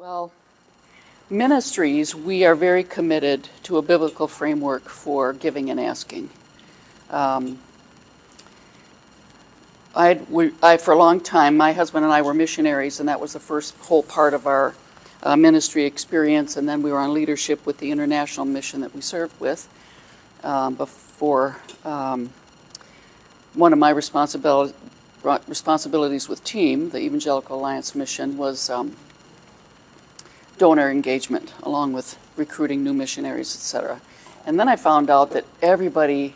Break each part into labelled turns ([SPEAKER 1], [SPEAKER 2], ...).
[SPEAKER 1] Well, ministries, we are very committed to a biblical framework for giving and asking. For a long time, my husband and I were missionaries, and that was the first whole part of our ministry experience, and then we were on leadership with the international mission that we served with. Before one of my responsibilities with TEAM, the Evangelical Alliance Mission, was donor engagement, along with recruiting new missionaries, etc. And then I found out that everybody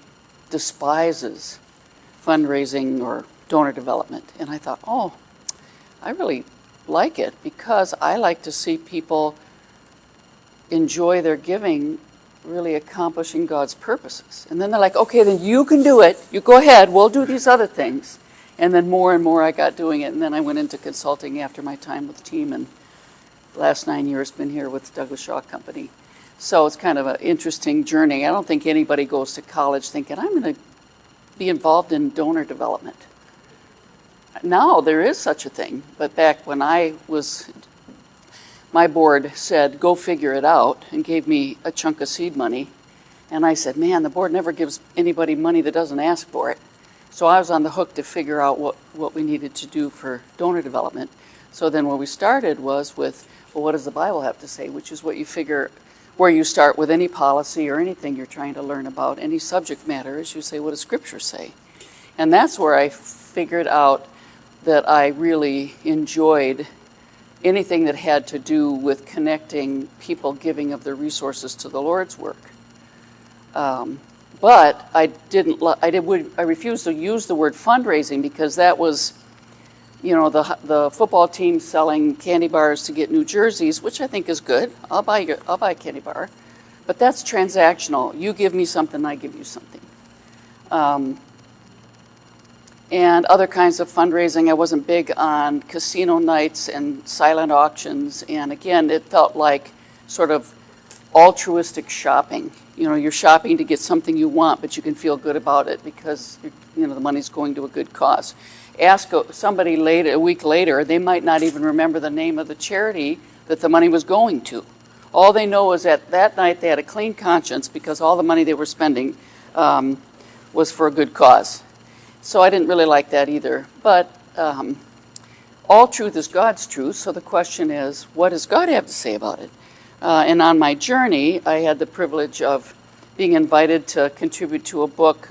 [SPEAKER 1] despises fundraising or donor development. And I thought, oh, I really like it because I like to see people enjoy their giving really accomplishing God's purposes. And then they're like, okay, then you can do it. You go ahead. We'll do these other things. And then more and more I got doing it. And then I went into consulting after my time with TEAM, and the last 9 years been here with Douglas Shaw Company. So it's kind of an interesting journey. I don't think anybody goes to college thinking, I'm going to be involved in donor development. Now there is such a thing, but back when I was, my board said, go figure it out, and gave me a chunk of seed money. And I said, man, the board never gives anybody money that doesn't ask for it. So I was on the hook to figure out what we needed to do for donor development. So then where we started was with, well, what does the Bible have to say? Which is what you figure, where you start with any policy or anything you're trying to learn about, any subject matter, is you say, what does Scripture say? And that's where I figured out that I really enjoyed anything that had to do with connecting people giving of their resources to the Lord's work. But I refused to use the word fundraising because that was, you know, the football team selling candy bars to get new jerseys, which I think is good. I'll buy a candy bar, but that's transactional. You give me something, I give you something. And other kinds of fundraising, I wasn't big on casino nights and silent auctions. And again, it felt like sort of altruistic shopping. You know, you're shopping to get something you want, but you can feel good about it because the money's going to a good cause. Ask somebody a week later, they might not even remember the name of the charity that the money was going to. All they know is that night they had a clean conscience because all the money they were spending was for a good cause. So I didn't really like that either. But all truth is God's truth, so the question is, what does God have to say about it? And on my journey, I had the privilege of being invited to contribute to a book.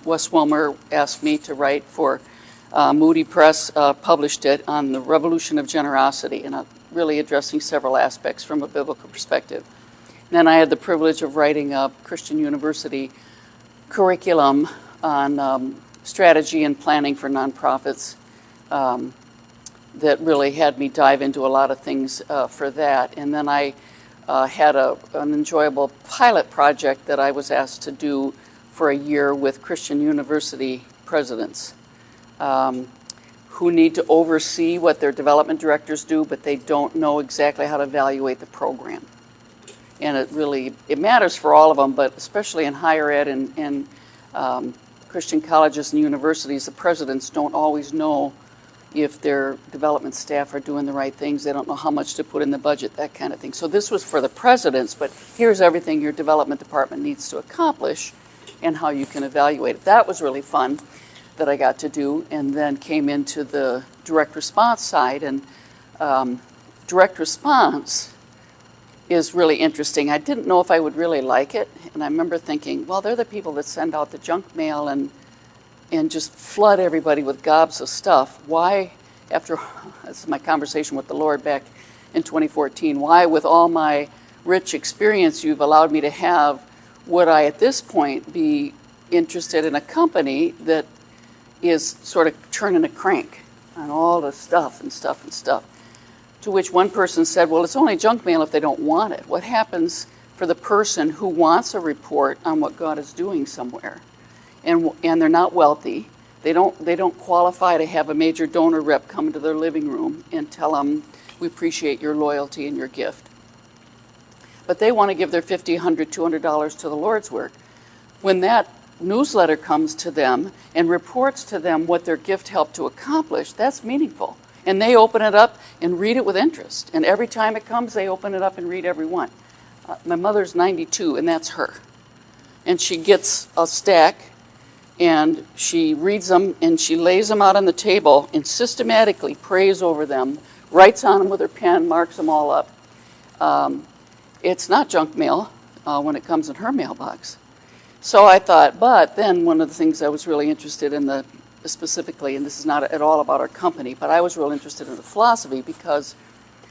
[SPEAKER 1] Wes Wilmer asked me to write for Moody Press, published it on the revolution of generosity, and really addressing several aspects from a biblical perspective. And then I had the privilege of writing a Christian university curriculum on strategy and planning for nonprofits that really had me dive into a lot of things for that. And then I had an enjoyable pilot project that I was asked to do for a year with Christian university presidents who need to oversee what their development directors do, but they don't know exactly how to evaluate the program. And it matters for all of them, but especially in higher ed and Christian colleges and universities, the presidents don't always know if their development staff are doing the right things. They don't know how much to put in the budget, that kind of thing. So this was for the presidents, but here's everything your development department needs to accomplish and how you can evaluate it. That was really fun that I got to do, and then came into the direct response side. And direct response is really interesting. I didn't know if I would really like it, and I remember thinking, well, they're the people that send out the junk mail and just flood everybody with gobs of stuff. Why, this is my conversation with the Lord back in 2014, why with all my rich experience you've allowed me to have, would I at this point be interested in a company that is sort of turning a crank on all the stuff and stuff and stuff? To which one person said, well, it's only junk mail if they don't want it. What happens for the person who wants a report on what God is doing somewhere? And they're not wealthy. They don't qualify to have a major donor rep come into their living room and tell them, we appreciate your loyalty and your gift. But they want to give their $50, $100, $200 to the Lord's work. When that newsletter comes to them and reports to them what their gift helped to accomplish, that's meaningful. And they open it up and read it with interest. And every time it comes, they open it up and read every one. My mother's 92, and that's her. And she gets a stack, and she reads them, and she lays them out on the table and systematically prays over them, writes on them with her pen, marks them all up. It's not junk mail when it comes in her mailbox. So I thought, but then one of the things I was really interested in specifically, and this is not at all about our company, but I was real interested in the philosophy because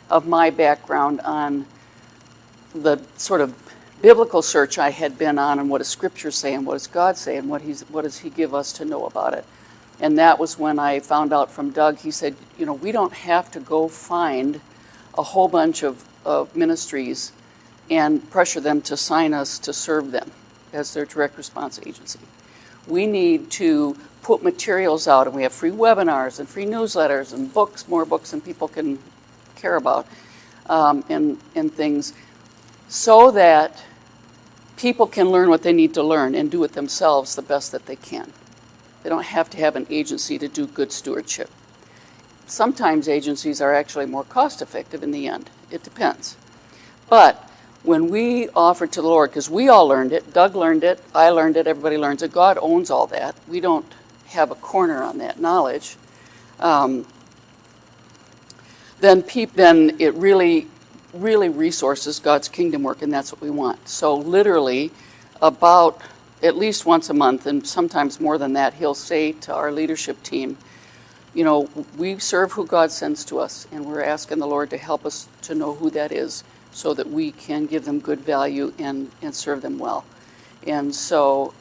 [SPEAKER 1] of my background on the sort of biblical search I had been on, and what does Scripture say, and what does God say, and what does He give us to know about it. And that was when I found out from Doug. He said, we don't have to go find a whole bunch of ministries and pressure them to sign us to serve them as their direct response agency. We need to put materials out, and we have free webinars and free newsletters and books, more books than people can care about, and things, so that people can learn what they need to learn and do it themselves the best that they can. They don't have to have an agency to do good stewardship. Sometimes agencies are actually more cost effective in the end. It depends. But when we offer to the Lord, because we all learned it, Doug learned it, I learned it, everybody learns it, God owns all that. We don't have a corner on that knowledge. Then it really resources God's kingdom work, and that's what we want. So literally, about at least once a month, and sometimes more than that, he'll say to our leadership team, we serve who God sends to us, and we're asking the Lord to help us to know who that is so that we can give them good value and serve them well. And so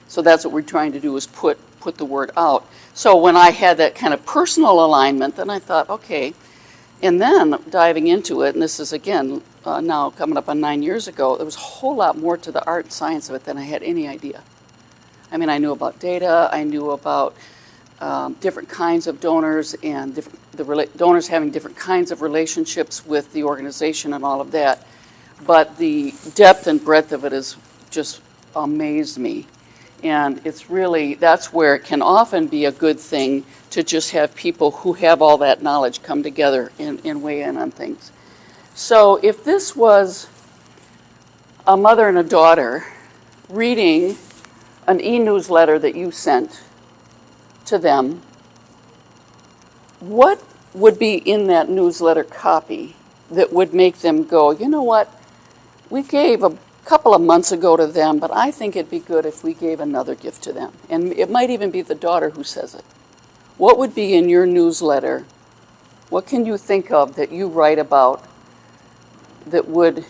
[SPEAKER 1] that's what we're trying to do, is put the word out. So when I had that kind of personal alignment, then I thought, okay. And then diving into it, and this is again now coming up on 9 years ago, there was a whole lot more to the art and science of it than I had any idea. I mean, I knew about data, I knew about different kinds of donors, and donors having different kinds of relationships with the organization and all of that. But the depth and breadth of it has just amazed me. And it's really, that's where it can often be a good thing to just have people who have all that knowledge come together and weigh in on things. So if this was a mother and a daughter reading an e-newsletter that you sent to them, what would be in that newsletter copy that would make them go, you know what, we gave a couple of months ago to them, but I think it'd be good if we gave another gift to them. And it might even be the daughter who says it. What would be in your newsletter? What can you think of that you write about that would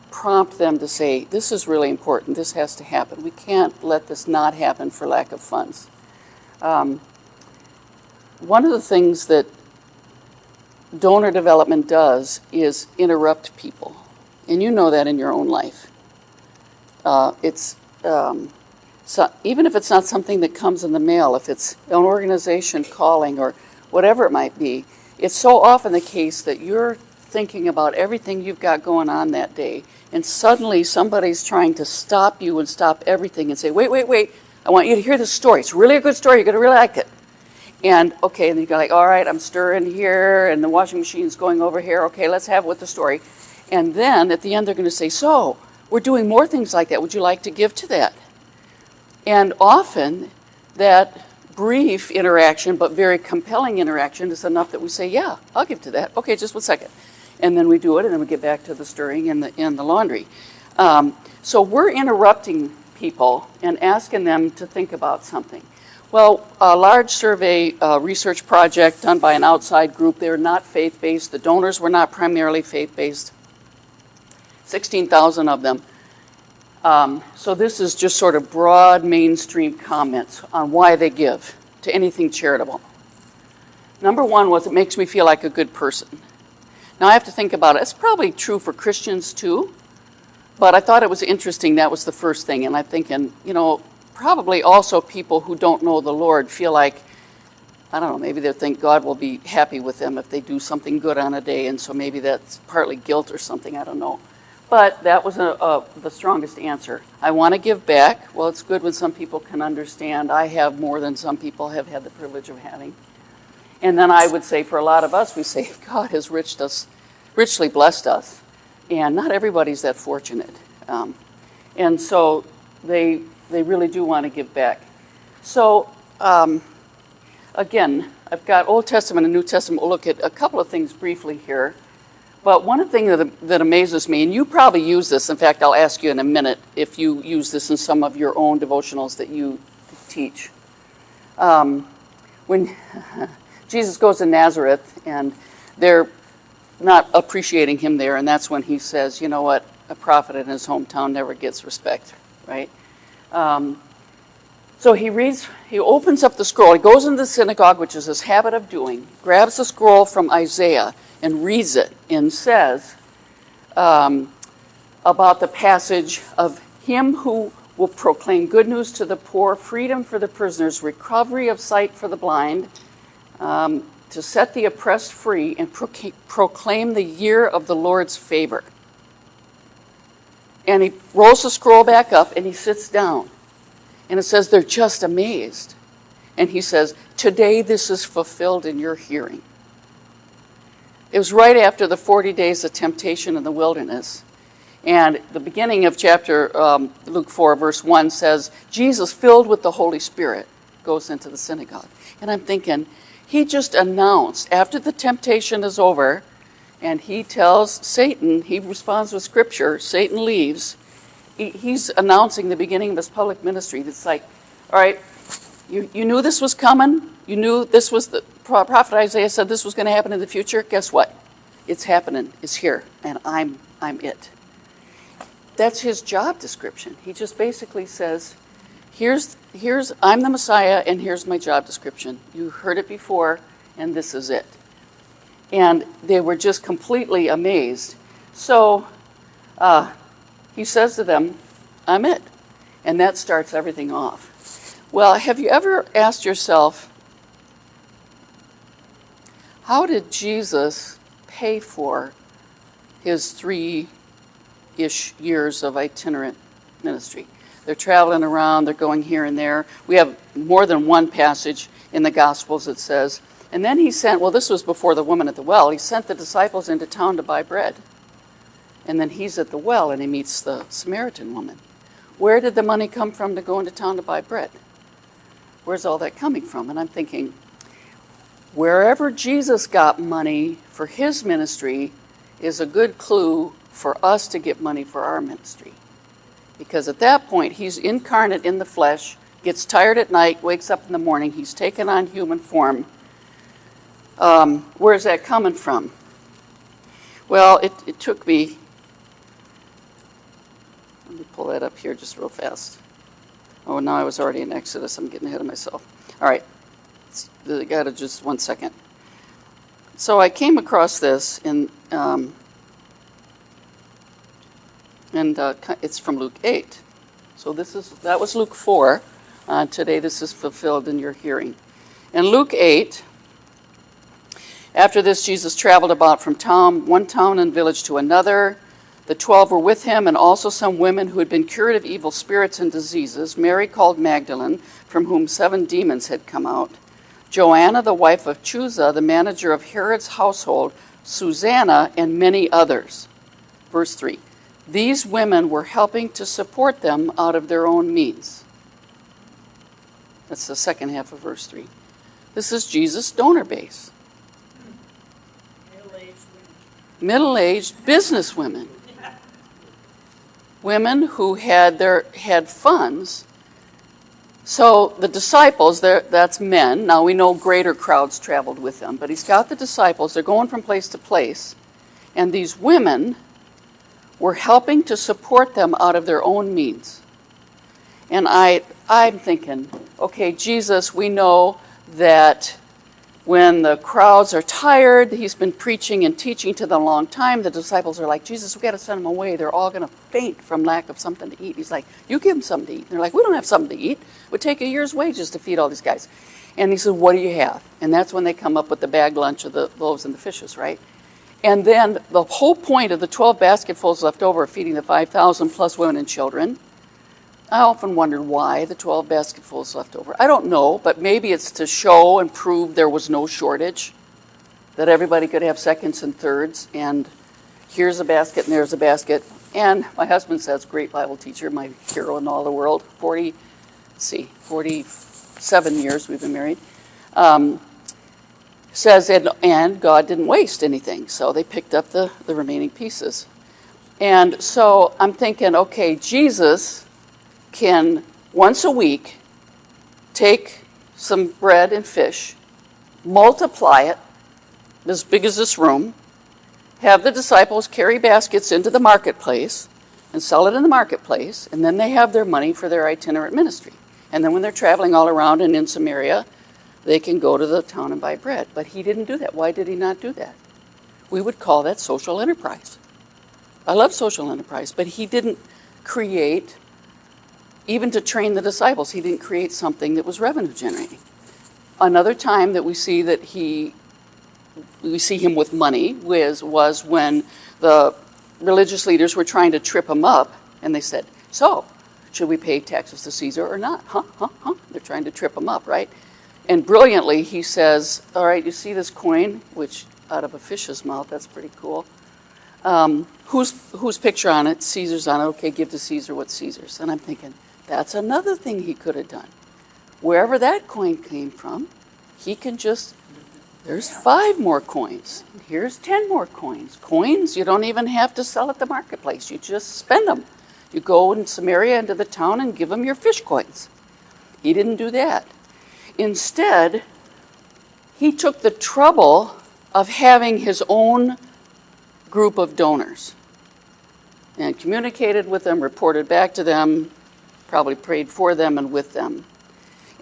[SPEAKER 1] prompt them to say, this is really important, this has to happen. We can't let this not happen for lack of funds. One of the things that donor development does is interrupt people. And you know that in your own life. So even if it's not something that comes in the mail, if it's an organization calling or whatever it might be, it's so often the case that you're thinking about everything you've got going on that day, and suddenly somebody's trying to stop you and stop everything and say, wait, I want you to hear this story. It's really a good story. You're going to really like it. And okay, and you go like, all right, I'm stirring here, and the washing machine's going over here. Okay, let's have it with the story. And then at the end, they're going to say, so we're doing more things like that. Would you like to give to that? And often that brief interaction, but very compelling interaction, is enough that we say, yeah, I'll give to that. Okay, just 1 second. And then we do it, and then we get back to the stirring and the laundry. So we're interrupting people and asking them to think about something. Well, a large survey research project done by an outside group, they're not faith-based. The donors were not primarily faith-based. 16,000 of them. So this is just sort of broad mainstream comments on why they give to anything charitable. Number one was, it makes me feel like a good person. Now I have to think about it. It's probably true for Christians too, but I thought it was interesting. That was the first thing. And I'm thinking, probably also people who don't know the Lord feel like, I don't know, maybe they think God will be happy with them if they do something good on a day, and so maybe that's partly guilt or something, I don't know. But that was the strongest answer. I want to give back. Well, it's good when some people can understand I have more than some people have had the privilege of having. And then I would say for a lot of us, we say God has richly blessed us. And not everybody's that fortunate. And so they really do want to give back. So again, I've got Old Testament and New Testament. We'll look at a couple of things briefly here. But one thing that amazes me, and you probably use this, in fact, I'll ask you in a minute if you use this in some of your own devotionals that you teach. When Jesus goes to Nazareth, and they're not appreciating him there, and that's when he says, you know what, a prophet in his hometown never gets respect, right? So he opens up the scroll, he goes into the synagogue, which is his habit of doing, grabs the scroll from Isaiah and reads it, and says about the passage of him who will proclaim good news to the poor, freedom for the prisoners, recovery of sight for the blind, to set the oppressed free, and proclaim the year of the Lord's favor. And he rolls the scroll back up, and he sits down. And it says they're just amazed. And he says, today this is fulfilled in your hearing. It was right after the 40 days of temptation in the wilderness. And the beginning of chapter Luke 4, verse 1 says, Jesus, filled with the Holy Spirit, goes into the synagogue. And I'm thinking, he just announced, after the temptation is over, and he tells Satan, he responds with Scripture, Satan leaves, he's announcing the beginning of his public ministry. It's like, all right, you knew this was coming. You knew this was the prophet Isaiah said this was going to happen in the future. Guess what? It's happening. It's here, and I'm it. That's his job description. He just basically says, here's I'm the Messiah, and here's my job description. You heard it before, and this is it. And they were just completely amazed. So he says to them, I'm it. And that starts everything off. Well, have you ever asked yourself, how did Jesus pay for his 3-ish years of itinerant ministry? They're traveling around, they're going here and there. We have more than one passage in the Gospels that says, and then he sent, well, this was before the woman at the well, he sent the disciples into town to buy bread. And then he's at the well and he meets the Samaritan woman. Where did the money come from to go into town to buy bread? Where's all that coming from? And I'm thinking, wherever Jesus got money for his ministry is a good clue for us to get money for our ministry. Because at that point, he's incarnate in the flesh, gets tired at night, wakes up in the morning, he's taken on human form. Where's that coming from? Well, it took me, let me pull that up here just real fast. Oh, now I was already in Exodus. I'm getting ahead of myself. All right. I got to just 1 second. So I came across this it's from Luke 8. So that was Luke 4. Today this is fulfilled in your hearing. In Luke 8, after this, Jesus traveled about from one town and village to another. The 12 were with him, and also some women who had been cured of evil spirits and diseases. Mary called Magdalene, from whom 7 demons had come out. Joanna, the wife of Chuza, the manager of Herod's household, Susanna, and many others. Verse 3. These women were helping to support them out of their own means. That's the second half of verse 3. This is Jesus' donor base. Middle-aged business women. Women who had funds. So the disciples, that's men. Now we know greater crowds traveled with them, but he's got the disciples. They're going from place to place. And these women were helping to support them out of their own means. And I'm thinking, okay, Jesus, we know that when the crowds are tired, he's been preaching and teaching to them a long time. The disciples are like, Jesus, we got to send them away. They're all going to faint from lack of something to eat. He's like, you give them something to eat. And they're like, we don't have something to eat. It would take a year's wages to feed all these guys. And he said, what do you have? And that's when they come up with the bag lunch of the loaves and the fishes, right? And then the whole point of the 12 basketfuls left over, feeding the 5,000 plus women and children, I often wondered why the 12 basketfuls left over. I don't know, but maybe it's to show and prove there was no shortage, that everybody could have seconds and thirds, and here's a basket and there's a basket. And my husband says, great Bible teacher, my hero in all the world, 47 years we've been married, says, and God didn't waste anything, so they picked up the remaining pieces. And so I'm thinking, okay, Jesus can once a week take some bread and fish, multiply it as big as this room, have the disciples carry baskets into the marketplace and sell it in the marketplace, and then they have their money for their itinerant ministry. And then when they're traveling all around and in Samaria, they can go to the town and buy bread. But he didn't do that. Why did he not do that? We would call that social enterprise. I love social enterprise, but he didn't create, even to train the disciples, he didn't create something that was revenue generating. Another time that we see that we see him with money was when the religious leaders were trying to trip him up, and they said, so, should we pay taxes to Caesar or not? They're trying to trip him up, right? And brilliantly, he says, all right, you see this coin, which out of a fish's mouth, that's pretty cool. Whose picture on it? Caesar's on it. Okay, give to Caesar what's Caesar's. And I'm thinking, that's another thing he could have done. Wherever that coin came from, he can just, there's 5 more coins. Here's 10 more coins. Coins, you don't even have to sell at the marketplace. You just spend them. You go in Samaria into the town and give them your fish coins. He didn't do that. Instead, he took the trouble of having his own group of donors and communicated with them, reported back to them, probably prayed for them and with them.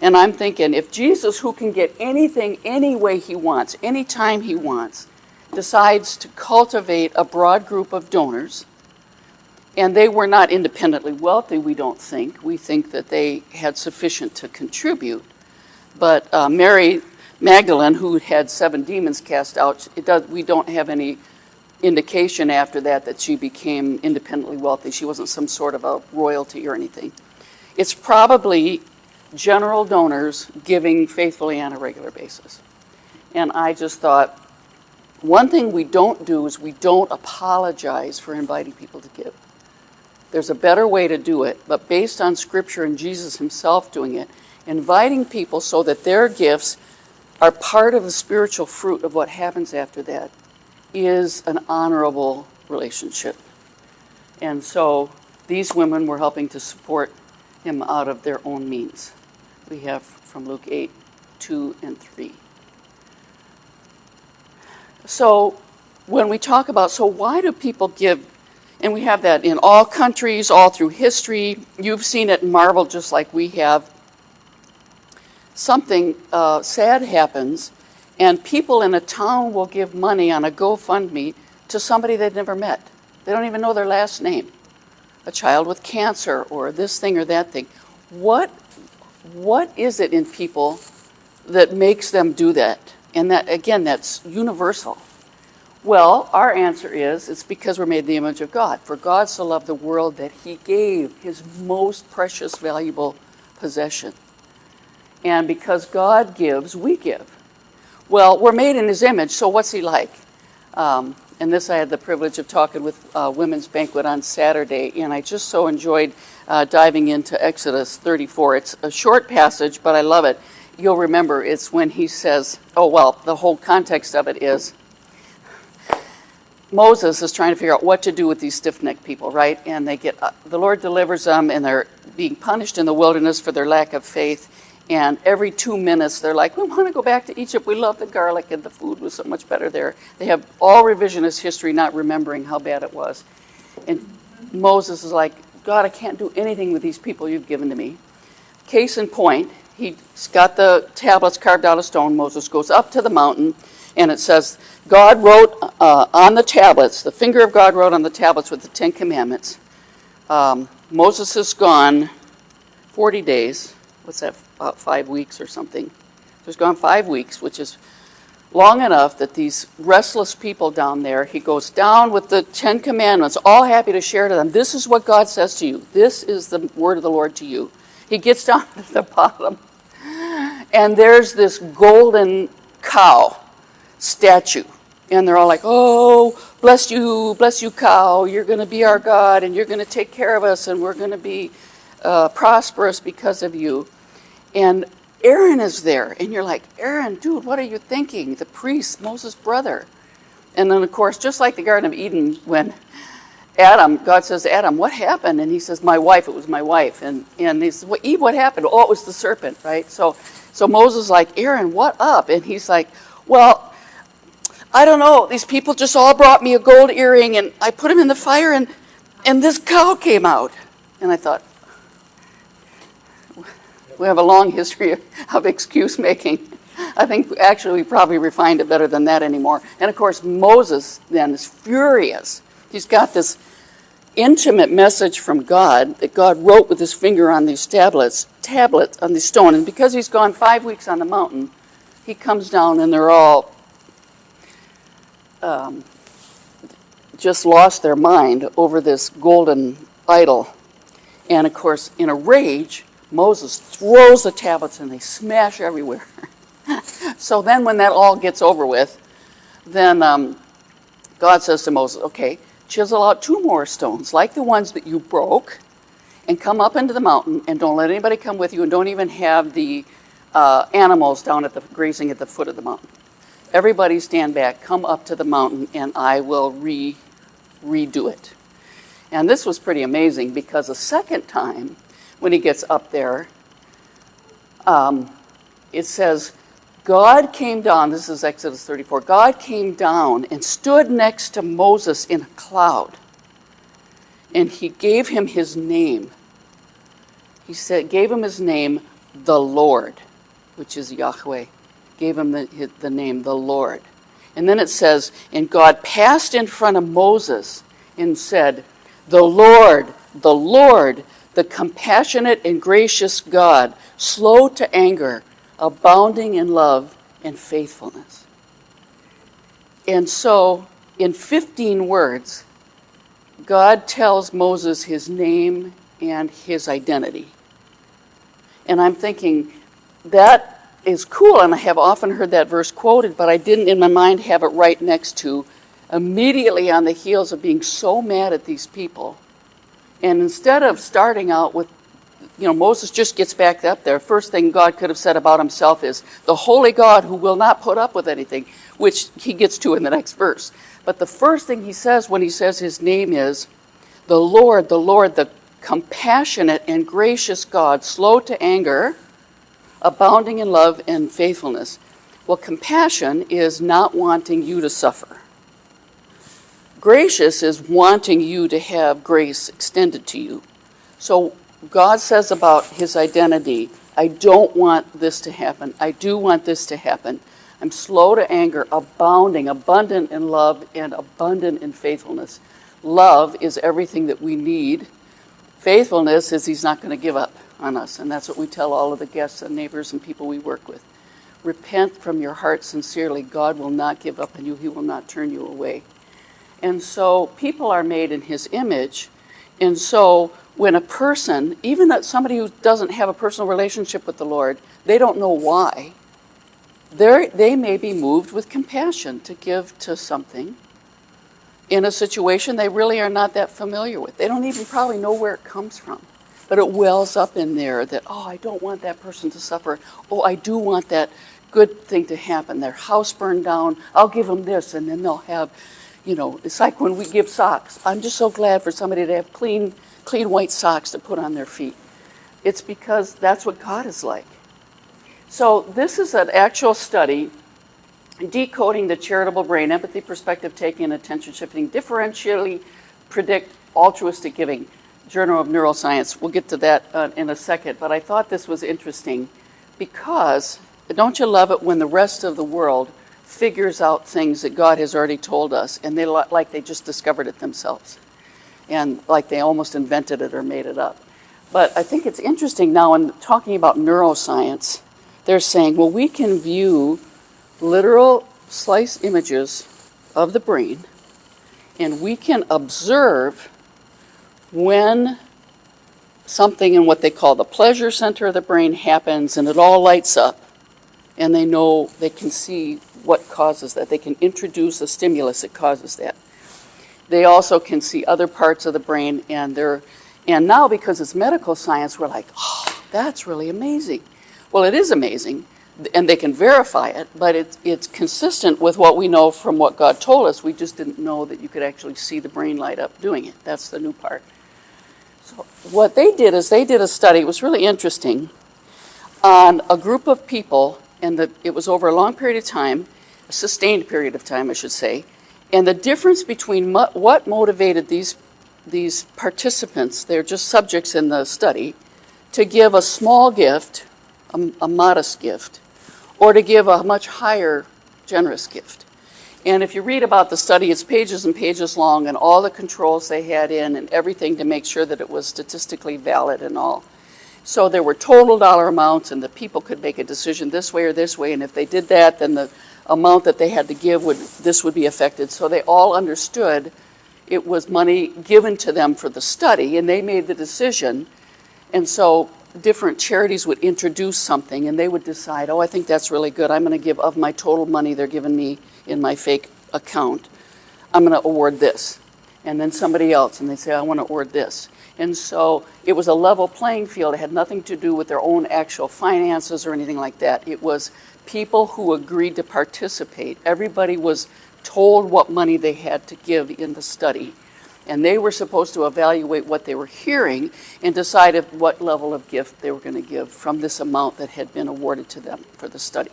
[SPEAKER 1] And I'm thinking, if Jesus, who can get anything any way he wants, anytime he wants, decides to cultivate a broad group of donors, and they were not independently wealthy, we don't think. We think that they had sufficient to contribute. But Mary Magdalene, who had 7 demons cast out, we don't have any indication after that she became independently wealthy. She wasn't some sort of a royalty or anything. It's probably general donors giving faithfully on a regular basis. And I just thought, one thing we don't do is we don't apologize for inviting people to give. There's a better way to do it, but based on Scripture and Jesus himself doing it, inviting people so that their gifts are part of the spiritual fruit of what happens after that is an honorable relationship. And so these women were helping to support him out of their own means. We have from Luke 8, 2 and 3. So when we talk about, so why do people give? And we have that in all countries, all through history. You've seen it and marveled just like we have. Something sad happens, and people in a town will give money on a GoFundMe to somebody they've never met. They don't even know their last name. A child with cancer or this thing or that thing. What is it in people that makes them do that? And that, again, that's universal. Well, our answer is, it's because we're made in the image of God. For God so loved the world that he gave his most precious, valuable possession. And because God gives, we give. Well, we're made in his image, so what's he like? And this I had the privilege of talking with Women's Banquet on Saturday, and I just so enjoyed diving into Exodus 34. It's a short passage, but I love it. You'll remember it's when he says, the whole context of it is, Moses is trying to figure out what to do with these stiff-necked people, right? And they get, the Lord delivers them, and they're being punished in the wilderness for their lack of faith. And every 2 minutes, they're like, we want to go back to Egypt. We love the garlic, and the food was so much better there. They have all revisionist history, not remembering how bad it was. And Moses is like, God, I can't do anything with these people you've given to me. Case in point, he's got the tablets carved out of stone. Moses goes up to the mountain, and it says, God wrote on the tablets, the finger of God wrote on the tablets with the 10 Commandments. Moses is gone 40 days. What's that, about 5 weeks or something? So he's gone 5 weeks, which is long enough that these restless people down there, he goes down with the 10 Commandments, all happy to share to them. This is what God says to you. This is the word of the Lord to you. He gets down to the bottom, and there's this golden cow statue. And they're all like, oh, bless you, cow. You're going to be our God, and you're going to take care of us, and we're going to be prosperous because of you. And Aaron is there, and you're like, Aaron, dude, what are you thinking? The priest, Moses' brother. And then, of course, just like the Garden of Eden, when God says to Adam, what happened? And he says, my wife, it was my wife. And he says, well, Eve, what happened? Oh, it was the serpent, right? So Moses is like, Aaron, what up? And he's like, well, I don't know. These people just all brought me a gold earring, and I put him in the fire, and this cow came out. And I thought, we have a long history of excuse making. I think actually we probably refined it better than that anymore. And of course Moses then is furious. He's got this intimate message from God that God wrote with his finger on these tablets on the stone. And because he's gone 5 weeks on the mountain, he comes down and they're all just lost their mind over this golden idol. And of course, in a rage, Moses throws the tablets and they smash everywhere. So then when that all gets over with, then God says to Moses, okay, chisel out 2 more stones like the ones that you broke and come up into the mountain, and don't let anybody come with you, and don't even have the animals down at the grazing at the foot of the mountain. Everybody stand back, come up to the mountain, and I will redo it. And this was pretty amazing, because a second time when he gets up there, it says, God came down, this is Exodus 34, God came down and stood next to Moses in a cloud. And he gave him his name. Gave him his name, the Lord, which is Yahweh. Gave him the name, the Lord. And then it says, and God passed in front of Moses and said, the Lord, the compassionate and gracious God, slow to anger, abounding in love and faithfulness. And so, in 15 words, God tells Moses his name and his identity. And I'm thinking, that is cool, and I have often heard that verse quoted, but I didn't in my mind have it right next to, immediately on the heels of being so mad at these people. And instead of starting out with, Moses just gets back up there. First thing God could have said about himself is, the holy God who will not put up with anything, which he gets to in the next verse. But the first thing he says when he says his name is, the Lord, the compassionate and gracious God, slow to anger, abounding in love and faithfulness. Well, compassion is not wanting you to suffer. Gracious is wanting you to have grace extended to you. So God says about his identity, I don't want this to happen. I do want this to happen. I'm slow to anger, abundant in love, and abundant in faithfulness. Love is everything that we need. Faithfulness is he's not going to give up on us. And that's what we tell all of the guests and neighbors and people we work with. Repent from your heart sincerely. God will not give up on you. He will not turn you away. And so people are made in his image. And so when a person, even somebody who doesn't have a personal relationship with the Lord, they don't know why, they may be moved with compassion to give to something in a situation they really are not that familiar with. They don't even probably know where it comes from. But it wells up in there that, oh, I don't want that person to suffer. Oh, I do want that good thing to happen. Their house burned down. I'll give them this, and then they'll have, it's like when we give socks. I'm just so glad for somebody to have clean white socks to put on their feet. It's because that's what God is like. So this is an actual study, decoding the charitable brain, empathy, perspective taking, and attention shifting, differentially predict altruistic giving. Journal of Neuroscience. We'll get to that in a second. But I thought this was interesting because don't you love it when the rest of the world figures out things that God has already told us, and they just discovered it themselves, and like they almost invented it or made it up. But I think it's interesting now in talking about neuroscience, they're saying, well, we can view literal slice images of the brain, and we can observe when something in what they call the pleasure center of the brain happens and it all lights up, and they know, they can see what causes that. They can introduce a stimulus that causes that. They also can see other parts of the brain, and now because it's medical science, we're like, oh, that's really amazing. Well, it is amazing, and they can verify it, but it's consistent with what we know from what God told us. We just didn't know that you could actually see the brain light up doing it. That's the new part. So what they did is they did a study, it was really interesting, on a group of people, and it was over a long period of time, a sustained period of time, I should say, and the difference between what motivated these participants, they're just subjects in the study, to give a small gift, a modest gift, or to give a much higher, generous gift. And if you read about the study, it's pages and pages long, and all the controls they had in and everything to make sure that it was statistically valid and all. So there were total dollar amounts, and the people could make a decision this way or this way, and if they did that, then the amount that they had to give would be affected. So they all understood it was money given to them for the study, and they made the decision. And so different charities would introduce something, and they would decide, oh, I think that's really good. I'm going to give of my total money they're giving me in my fake account, I'm going to award this. And then somebody else, and they say, I want to award this. And so it was a level playing field. It had nothing to do with their own actual finances or anything like that. It was people who agreed to participate. Everybody was told what money they had to give in the study. And they were supposed to evaluate what they were hearing and decide what level of gift they were going to give from this amount that had been awarded to them for the study.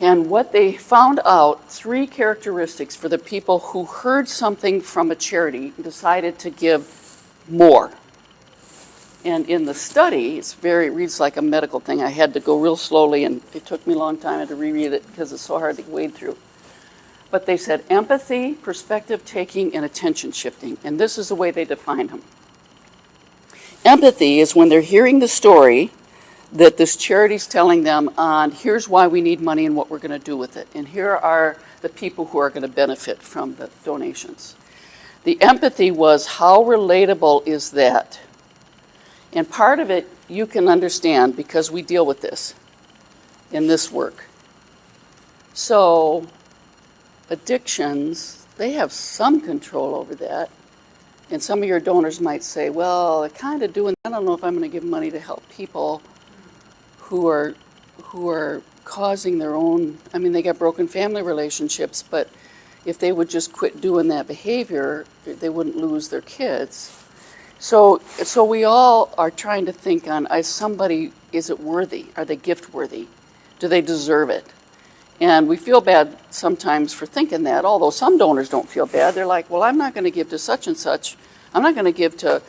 [SPEAKER 1] And what they found out, 3 characteristics for the people who heard something from a charity and decided to give more. And in the study, it reads like a medical thing. I had to go real slowly, and it took me a long time to reread it because it's so hard to wade through. But they said empathy, perspective taking, and attention shifting. And this is the way they defined them. Empathy is when they're hearing the story that this charity's telling them on, here's why we need money and what we're going to do with it. And here are the people who are going to benefit from the donations. The empathy was, how relatable is that? And part of it you can understand because we deal with this in this work. So addictions, they have some control over that. And some of your donors might say, well, they're kind of doing, I don't know if I'm going to give money to help people who are causing their own, I mean, they got broken family relationships, but if they would just quit doing that behavior, they wouldn't lose their kids. So we all are trying to think on, is it worthy? Are they gift worthy? Do they deserve it? And we feel bad sometimes for thinking that, although some donors don't feel bad. They're like, well, I'm not going to give to such and such. I'm not going to give to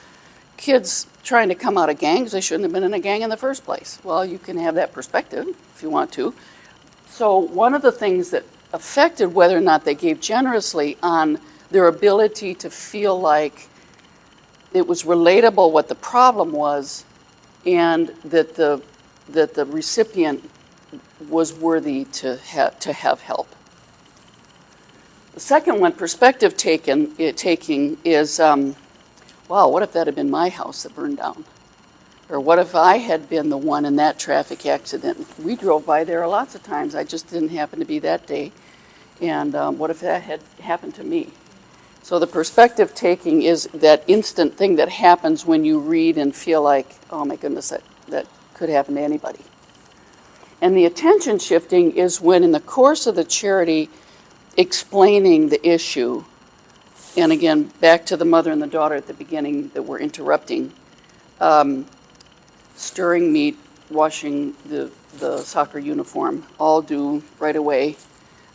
[SPEAKER 1] kids trying to come out of gangs. They shouldn't have been in a gang in the first place. Well, you can have that perspective if you want to. So one of the things that affected whether or not they gave generously on their ability to feel like it was relatable what the problem was, and that the recipient was worthy to have help. The second one, perspective taking, is, wow, what if that had been my house that burned down? Or what if I had been the one in that traffic accident? We drove by there lots of times. I just didn't happen to be that day. And what if that had happened to me? So the perspective taking is that instant thing that happens when you read and feel like, oh my goodness, that could happen to anybody. And the attention shifting is when in the course of the charity explaining the issue, and again, back to the mother and the daughter at the beginning that were interrupting, stirring meat, washing the soccer uniform, all due right away.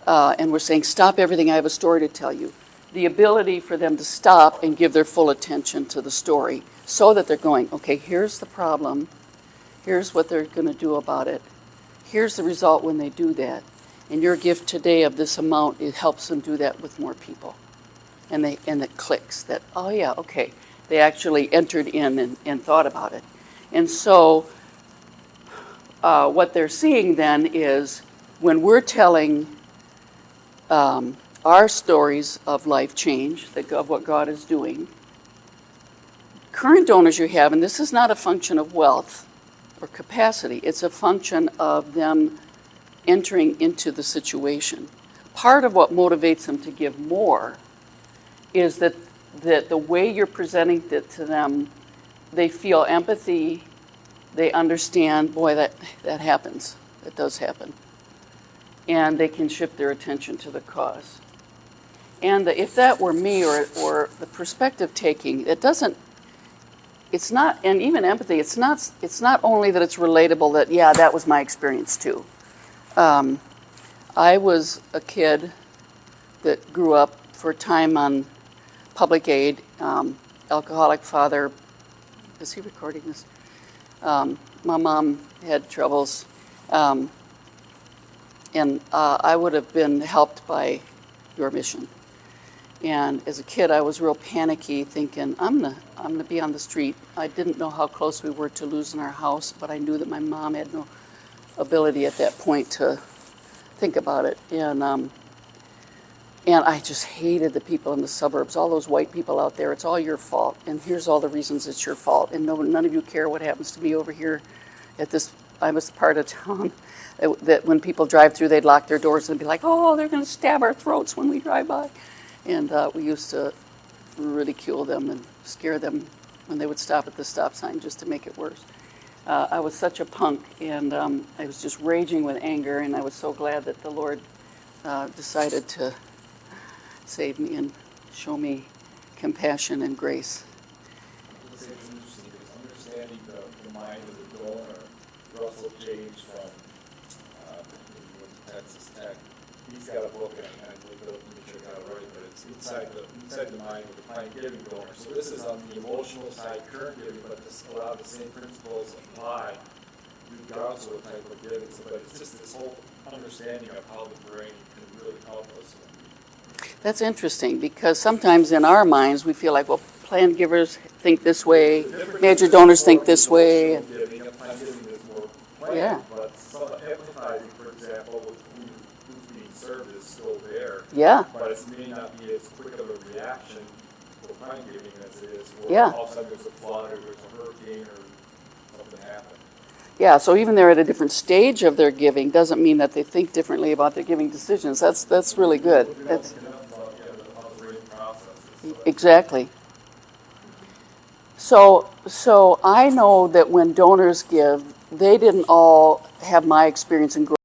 [SPEAKER 1] And we're saying, stop everything, I have a story to tell you. The ability for them to stop and give their full attention to the story so that they're going, okay, here's the problem, here's what they're going to do about it, here's the result when they do that, and your gift today of this amount, it helps them do that with more people. And it clicks that, oh yeah, okay, they actually entered in and thought about it. And so what they're seeing then is when we're telling our stories of life change, of what God is doing. Current donors you have, and this is not a function of wealth or capacity, it's a function of them entering into the situation. Part of what motivates them to give more is that the way you're presenting it to them, they feel empathy, they understand, boy, that happens, that does happen. And they can shift their attention to the cause. And if that were me or the perspective taking, it's not, and even empathy, it's not only that it's relatable that, yeah, that was my experience too. I was a kid that grew up for a time on public aid, alcoholic father. Is he recording this? My mom had troubles, and I would have been helped by your mission. And as a kid, I was real panicky, thinking, I'm gonna be on the street. I didn't know how close we were to losing our house, but I knew that my mom had no ability at that point to think about it. And I just hated the people in the suburbs, all those white people out there. It's all your fault, and here's all the reasons it's your fault. And none of you care what happens to me over here at this. I was part of town that when people drive through, they'd lock their doors and be like, "Oh, they're going to stab our throats when we drive by." And we used to ridicule them and scare them when they would stop at the stop sign just to make it worse. I was such a punk, and I was just raging with anger, and I was so glad that the Lord decided to save me and show me compassion and grace.
[SPEAKER 2] It's interesting because understanding the mind of the donor, Russell James from Texas Tech, he's got a book, and I believe let me check out right, but it's inside the mind of the planned giving donor. So this is on the emotional side, current giving, but a lot of the same principles apply regardless of what type of giving. But it's just this whole understanding of how the brain can really help us.
[SPEAKER 1] That's interesting, because sometimes in our minds we feel like, well, planned givers think this way, major donors think this way. Yeah.
[SPEAKER 2] But some empathizing, for example, with who's being served is still there.
[SPEAKER 1] Yeah.
[SPEAKER 2] But it may not be as quick of a reaction for planned giving as it is for
[SPEAKER 1] Yeah.
[SPEAKER 2] all of a sudden there's a flood or there's a hurricane or something happens.
[SPEAKER 1] Yeah, so even they're at a different stage of their giving doesn't mean that they think differently about their giving decisions. That's really good. That's exactly. So I know that when donors give, they didn't all have my experience in growing